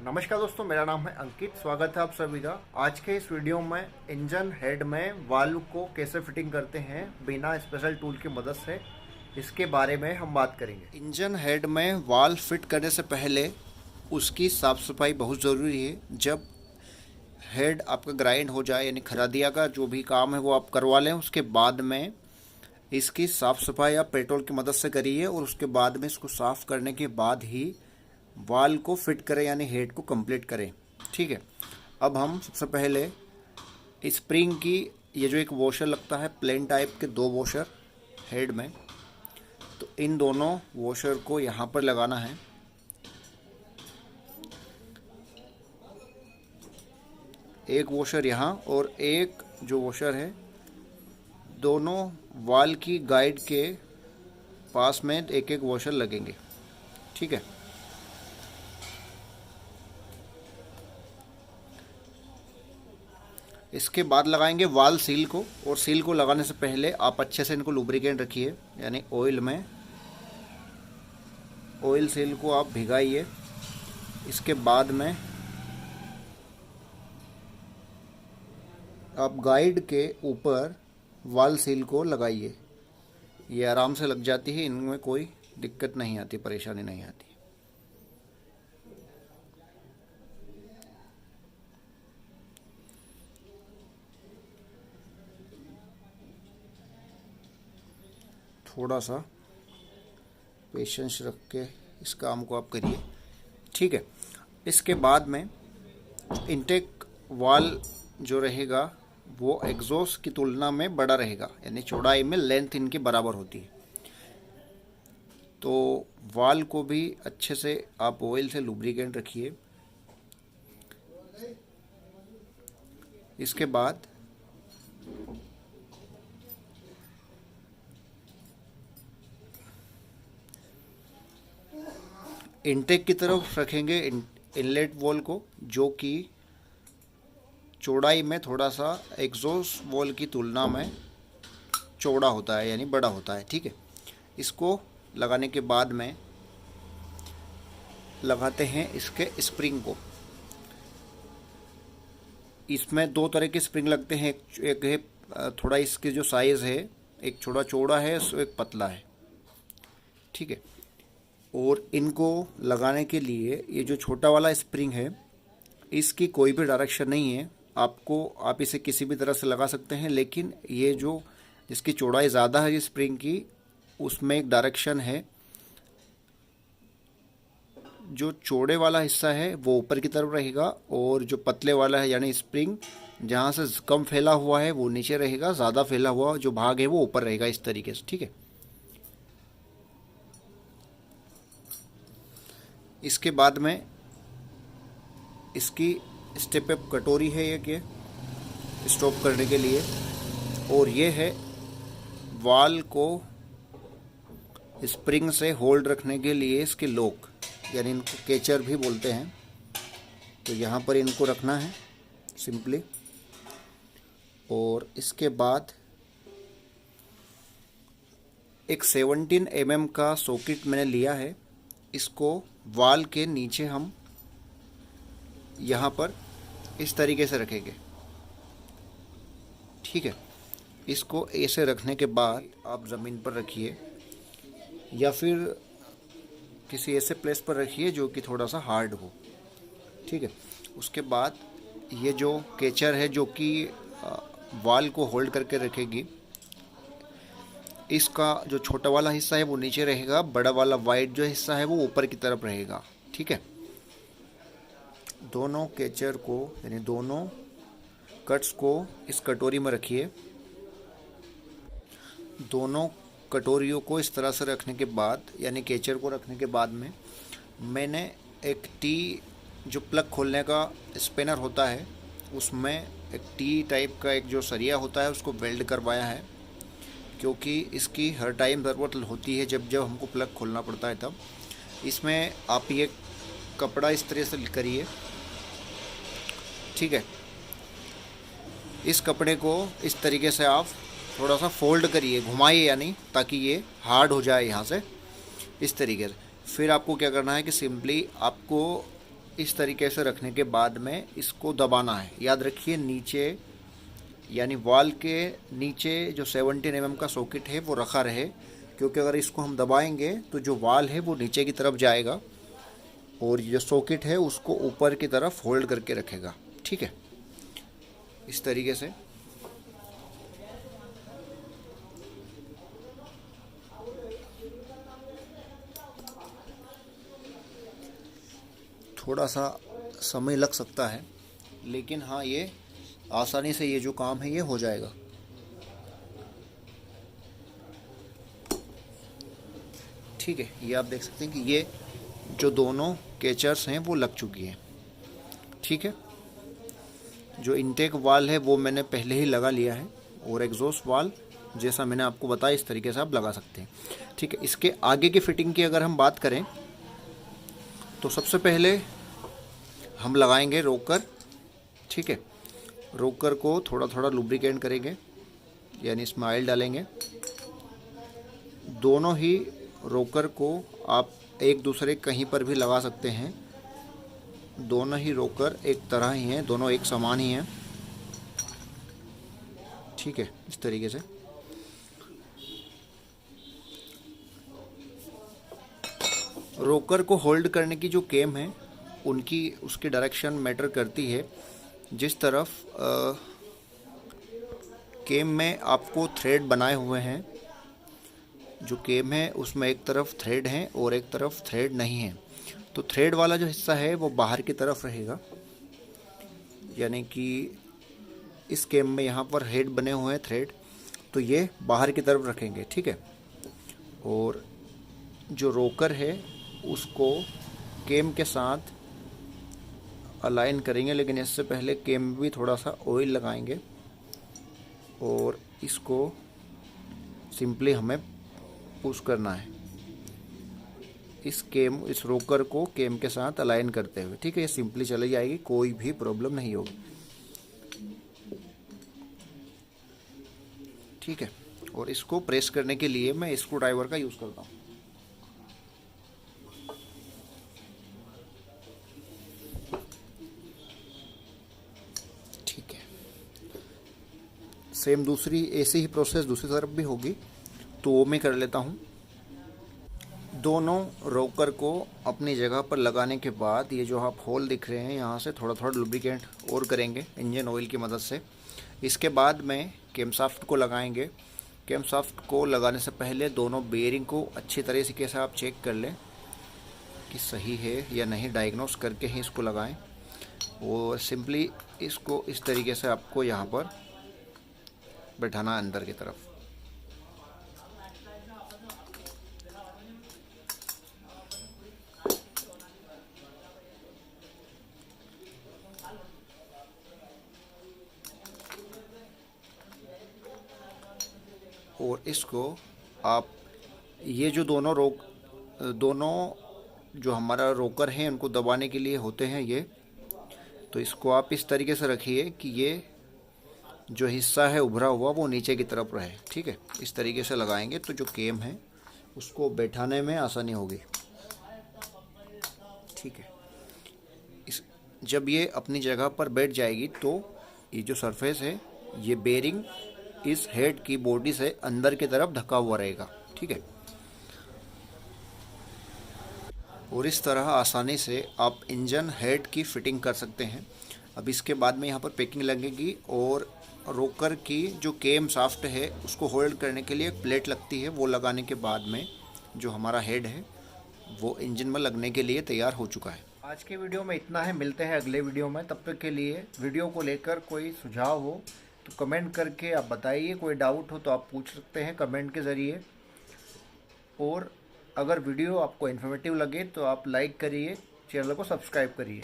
नमस्कार दोस्तों, मेरा नाम है अंकित। स्वागत है आप सभी का। आज के इस वीडियो में इंजन हेड में वाल्व को कैसे फिटिंग करते हैं बिना स्पेशल टूल की मदद से, इसके बारे में हम बात करेंगे। इंजन हेड में वाल्व फिट करने से पहले उसकी साफ़ सफाई बहुत ज़रूरी है। जब हेड आपका ग्राइंड हो जाए, यानी खरादिया का जो भी काम है वो आप करवा लें, उसके बाद में इसकी साफ़ सफाई आप पेट्रोल की मदद से करिए और उसके बाद में इसको साफ़ करने के बाद ही वाल को फिट करें, यानी हेड को कंप्लीट करें। ठीक है। अब हम सबसे पहले स्प्रिंग की, ये जो एक वॉशर लगता है प्लेन टाइप के, 2 वॉशर हेड में, तो इन दोनों वॉशर को यहाँ पर लगाना है। एक वॉशर यहाँ और एक जो वॉशर है, दोनों वाल की गाइड के पास में एक एक वॉशर लगेंगे। ठीक है। इसके बाद लगाएंगे वाल सील को, और सील को लगाने से पहले आप अच्छे से इनको लुब्रिकेंट रखिए, यानी ऑयल में ऑयल सील को आप भिगाइए। इसके बाद में आप गाइड के ऊपर वाल सील को लगाइए। ये आराम से लग जाती है, इनमें कोई दिक्कत नहीं आती, परेशानी नहीं आती। थोड़ा सा पेशेंस रख के इस काम को आप करिए। ठीक है। इसके बाद में इनटेक वाल जो रहेगा वो एग्जॉस्ट की तुलना में बड़ा रहेगा, यानी चौड़ाई में लेंथ इनकी बराबर होती है। तो वाल को भी अच्छे से आप ऑयल से लुब्रिकेंट रखिए। इसके बाद इनटेक की तरफ रखेंगे इनलेट वॉल को, जो कि चौड़ाई में थोड़ा सा एग्जॉस्ट वॉल की तुलना में चौड़ा होता है, यानी बड़ा होता है। ठीक है। इसको लगाने के बाद में लगाते हैं इसके स्प्रिंग को। इसमें 2 तरह के स्प्रिंग लगते हैं। एक है थोड़ा, इसके जो साइज़ है, एक थोड़ा चौड़ा है, एक पतला है। ठीक है। और इनको लगाने के लिए ये जो छोटा वाला स्प्रिंग है, इसकी कोई भी डायरेक्शन नहीं है। आप इसे किसी भी तरह से लगा सकते हैं, लेकिन ये जो जिसकी चौड़ाई ज़्यादा है स्प्रिंग की, उसमें एक डायरेक्शन है। जो चौड़े वाला हिस्सा है वो ऊपर की तरफ रहेगा, और जो पतले वाला है यानी स्प्रिंग जहाँ से कम फैला हुआ है वो नीचे रहेगा, ज़्यादा फैला हुआ जो भाग है वो ऊपर रहेगा, इस तरीके से। ठीक है। इसके बाद में इसकी स्टेप अप कटोरी है एक, ये स्टॉप करने के लिए, और ये है वाल को स्प्रिंग से होल्ड रखने के लिए इसके लॉक, यानी इनको कैचर भी बोलते हैं। तो यहाँ पर इनको रखना है सिंपली। और इसके बाद एक 17 mm का सॉकेट मैंने लिया है। इसको वाल के नीचे हम यहाँ पर इस तरीके से रखेंगे। ठीक है। इसको ऐसे रखने के बाद आप ज़मीन पर रखिए, या फिर किसी ऐसे प्लेस पर रखिए जो कि थोड़ा सा हार्ड हो। ठीक है। उसके बाद ये जो कैचर है जो कि वाल को होल्ड करके रखेगी, इसका जो छोटा वाला हिस्सा है वो नीचे रहेगा, बड़ा वाला वाइट जो हिस्सा है वो ऊपर की तरफ रहेगा। ठीक है। दोनों कैचर को, यानी दोनों कट्स को इस कटोरी में रखिए। दोनों कटोरियों को इस तरह से रखने के बाद, यानी कैचर को रखने के बाद में मैंने एक टी, जो प्लग खोलने का स्पिनर होता है, उसमें एक टी टाइप का एक जो सरिया होता है उसको वेल्ड करवाया है, क्योंकि इसकी हर टाइम ज़रूरत होती है जब जब हमको प्लग खोलना पड़ता है तब। इसमें आप ये कपड़ा इस तरह से करिए। ठीक है। इस कपड़े को इस तरीके से आप थोड़ा सा फोल्ड करिए, घुमाइए, यानी ताकि ये हार्ड हो जाए यहाँ से, इस तरीके से। फिर आपको क्या करना है कि सिंपली आपको इस तरीके से रखने के बाद में इसको दबाना है। याद रखिए नीचे यानी वाल के नीचे जो 17 mm का सॉकेट है वो रखा रहे, क्योंकि अगर इसको हम दबाएंगे तो जो वाल है वो नीचे की तरफ जाएगा और ये जो सॉकेट है उसको ऊपर की तरफ होल्ड करके रखेगा। ठीक है, इस तरीके से। थोड़ा सा समय लग सकता है, लेकिन हाँ ये आसानी से ये जो काम है ये हो जाएगा। ठीक है, ये आप देख सकते हैं कि ये जो दोनों कैचर्स हैं वो लग चुकी हैं। ठीक है, जो इनटेक वाल है वो मैंने पहले ही लगा लिया है और एग्जॉस्ट वाल जैसा मैंने आपको बताया इस तरीके से आप लगा सकते हैं। ठीक है, इसके आगे की फिटिंग की अगर हम बात करें तो सबसे पहले हम लगाएंगे रोकर। ठीक है, रोकर को थोड़ा थोड़ा लुब्रिकेट करेंगे, यानी इसमें ऑयल डालेंगे। दोनों ही रोकर को आप एक दूसरे कहीं पर भी लगा सकते हैं। दोनों ही रोकर एक तरह ही हैं, दोनों एक समान ही हैं। ठीक है, इस तरीके से। रोकर को होल्ड करने की जो केम है उसकी डायरेक्शन मैटर करती है। जिस तरफ केम में आपको थ्रेड बनाए हुए हैं, जो केम है उसमें एक तरफ थ्रेड हैं और एक तरफ थ्रेड नहीं है, तो थ्रेड वाला जो हिस्सा है वो बाहर की तरफ रहेगा। यानी कि इस केम में यहाँ पर हेड बने हुए हैं थ्रेड, तो ये बाहर की तरफ रखेंगे। ठीक है, और जो रोकर है उसको केम के साथ अलाइन करेंगे, लेकिन इससे पहले केम में भी थोड़ा सा ऑयल लगाएंगे और इसको सिंपली हमें पुश करना है, इस रोकर को केम के साथ अलाइन करते हुए। ठीक है, ये सिंपली चली जाएगी, कोई भी प्रॉब्लम नहीं होगी। ठीक है, और इसको प्रेस करने के लिए मैं स्क्रू ड्राइवर का यूज़ करता हूँ। ठीक है, सेम दूसरी ऐसी ही प्रोसेस दूसरी तरफ भी होगी, तो वो मैं कर लेता हूँ। दोनों रोकर को अपनी जगह पर लगाने के बाद ये जो आप होल दिख रहे हैं यहाँ से थोड़ा थोड़ा लुब्रिकेंट और करेंगे इंजन ऑयल की मदद से। इसके बाद में कैमशाफ्ट को लगाएंगे। कैमशाफ्ट को लगाने से पहले दोनों बेयरिंग को अच्छी तरीके से आप चेक कर लें कि सही है या नहीं, डायग्नोस करके ही इसको लगाएं। और सिंपली इसको इस तरीके से आपको यहाँ पर बैठाना अंदर की तरफ। और इसको आप ये जो दोनों जो हमारा रोकर हैं उनको दबाने के लिए होते हैं ये, तो इसको आप इस तरीके से रखिए कि ये जो हिस्सा है उभरा हुआ वो नीचे की तरफ रहे। ठीक है, इस तरीके से लगाएंगे तो जो केम है उसको बैठाने में आसानी होगी। ठीक है, जब ये अपनी जगह पर बैठ जाएगी तो ये जो सरफेस है ये बेरिंग इस हेड की बॉडी से अंदर की तरफ ढका हुआ रहेगा। ठीक है, और इस तरह आसानी से आप इंजन हेड की फिटिंग कर सकते हैं। अब इसके बाद में यहाँ पर पैकिंग लगेगी और रोकर की जो केम शाफ्ट है उसको होल्ड करने के लिए एक प्लेट लगती है, वो लगाने के बाद में जो हमारा हेड है वो इंजन में लगने के लिए तैयार हो चुका है। आज के वीडियो में इतना है, मिलते हैं अगले वीडियो में। तब तक के लिए वीडियो को लेकर कोई सुझाव हो तो कमेंट करके आप बताइए, कोई डाउट हो तो आप पूछ सकते हैं कमेंट के ज़रिए। और अगर वीडियो आपको इन्फॉर्मेटिव लगे तो आप लाइक करिए, चैनल को सब्सक्राइब करिए।